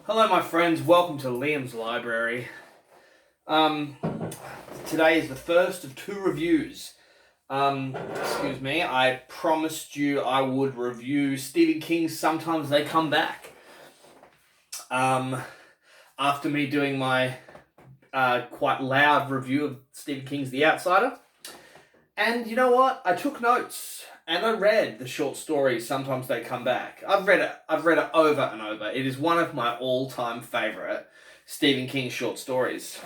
Hello, my friends. Welcome to Liam's Library. Um, Today is the first of two reviews. Excuse me. I promised you I would review Stephen King's Sometimes They Come Back. After me doing my quite loud review of Stephen King's The Outsider. And you know what? I took notes and I read the short story Sometimes They Come Back. I've read it over and over. It is one of my all-time favorite Stephen King short stories.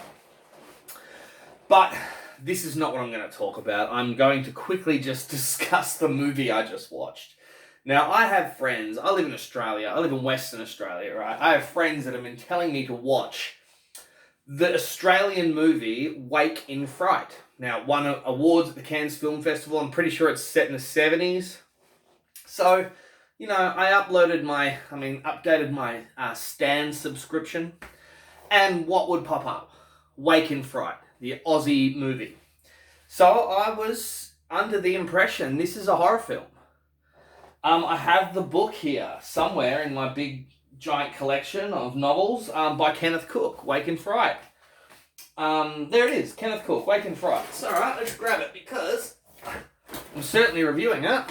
But this is not what I'm going to talk about. I'm going to quickly just discuss the movie I just watched. Now, I have friends. I live in Australia. I live in Western Australia, right? I have friends that have been telling me to watch the Australian movie Wake in Fright. Now, it won awards at the Cannes Film Festival. I'm pretty sure it's set in the 70s. So, I updated my Stan subscription. And what would pop up? Wake in Fright, the Aussie movie. So I was under the impression this is a horror film. I have the book here somewhere in my big giant collection of novels by Kenneth Cook, Wake in Fright. There it is, Kenneth Cook, Wake in Fright. It's alright, let's grab it because I'm certainly reviewing it.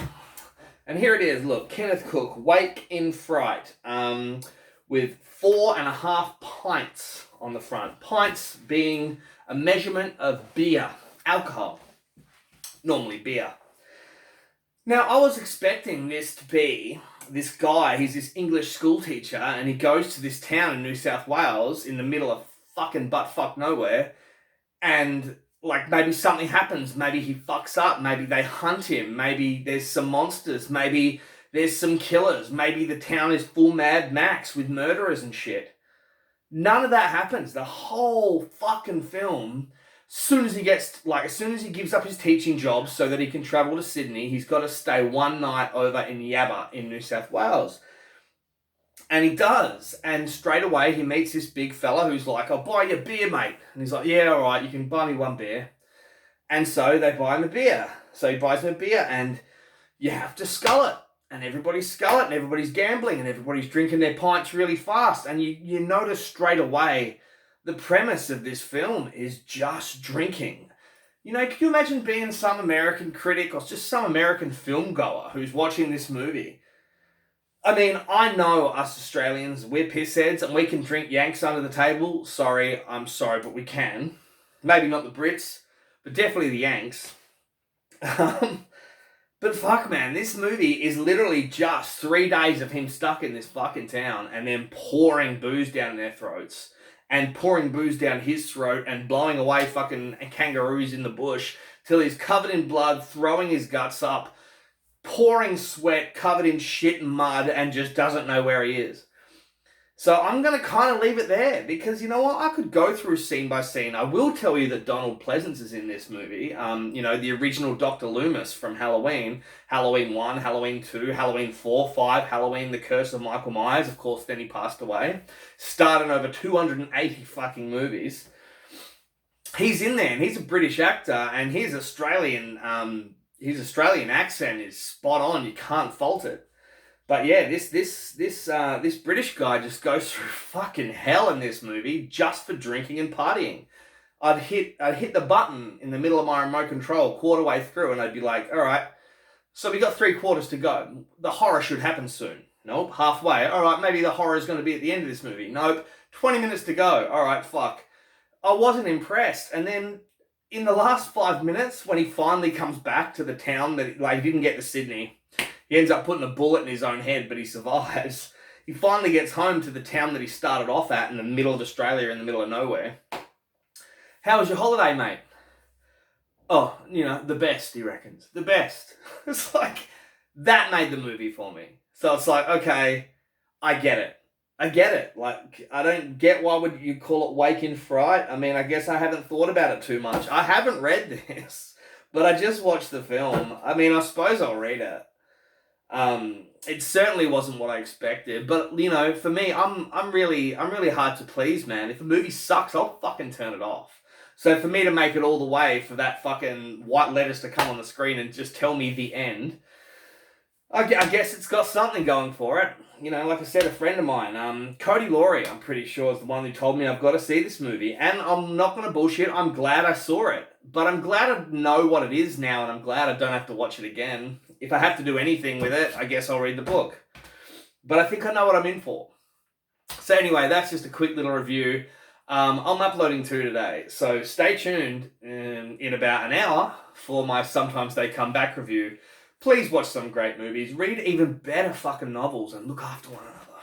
And here it is, look, Kenneth Cook, Wake in Fright, with 4.5 pints on the front. Pints being a measurement of beer, alcohol, normally beer. Now, I was expecting this to be this guy, he's this English school teacher, and he goes to this town in New South Wales in the middle of fucking butt-fuck nowhere, and, maybe something happens, maybe he fucks up, maybe they hunt him, maybe there's some monsters, maybe there's some killers, maybe the town is full Mad Max with murderers and shit. None of that happens. The whole fucking film, as soon as he gives up his teaching job so that he can travel to Sydney, he's got to stay one night over in Yabba in New South Wales. And he does. And straight away he meets this big fella who's like, I'll buy you a beer, mate. And he's like, yeah, all right, you can buy me one beer. And so they buy him a beer. So he buys him a beer and you have to scull it. And everybody's scull it and everybody's gambling and everybody's drinking their pints really fast. And you notice straight away the premise of this film is just drinking. Can you imagine being some American critic or just some American film goer who's watching this movie? I mean, I know us Australians, we're pissheads and we can drink Yanks under the table. I'm sorry, but we can. Maybe not the Brits, but definitely the Yanks. But fuck, man, this movie is literally just 3 days of him stuck in this fucking town and then pouring booze down their throats and pouring booze down his throat and blowing away fucking kangaroos in the bush till he's covered in blood, throwing his guts up, pouring sweat, covered in shit and mud, and just doesn't know where he is. So I'm going to kind of leave it there because, you know what, I could go through scene by scene. I will tell you that Donald Pleasance is in this movie. The original Dr. Loomis from Halloween. Halloween 1, Halloween 2, Halloween 4, 5, Halloween The Curse of Michael Myers. Of course, then he passed away. Starred in over 280 fucking movies. He's in there and he's a British actor and his Australian accent is spot on. You can't fault it. But yeah, this British guy just goes through fucking hell in this movie just for drinking and partying. I'd hit the button in the middle of my remote control quarter way through and I'd be like, all right, so we got 3/4 to go. The horror should happen soon. Nope, halfway. All right, maybe the horror is going to be at the end of this movie. Nope, 20 minutes to go. All right, fuck. I wasn't impressed. And then in the last 5 minutes, when he finally comes back to the town that he didn't get to Sydney, he ends up putting a bullet in his own head, but he survives. He finally gets home to the town that he started off at in the middle of Australia, in the middle of nowhere. How was your holiday, mate? Oh, the best, he reckons. The best. It's like, that made the movie for me. So it's like, okay, I get it. I don't get why would you call it Wake in Fright. I mean, I guess I haven't thought about it too much. I haven't read this, but I just watched the film. I mean, I suppose I'll read it. It certainly wasn't what I expected, but for me, I'm really hard to please, man. If a movie sucks, I'll fucking turn it off. So for me to make it all the way for that fucking white letters to come on the screen and just tell me the end, I guess it's got something going for it. like I said, a friend of mine, Cody Laurie, I'm pretty sure, is the one who told me I've got to see this movie. And I'm not going to bullshit, I'm glad I saw it. But I'm glad I know what it is now, and I'm glad I don't have to watch it again. If I have to do anything with it, I guess I'll read the book. But I think I know what I'm in for. So anyway, that's just a quick little review. I'm uploading 2 today, so stay tuned in about an hour for my Sometimes They Come Back review. Please watch some great movies, read even better fucking novels, and look after one another.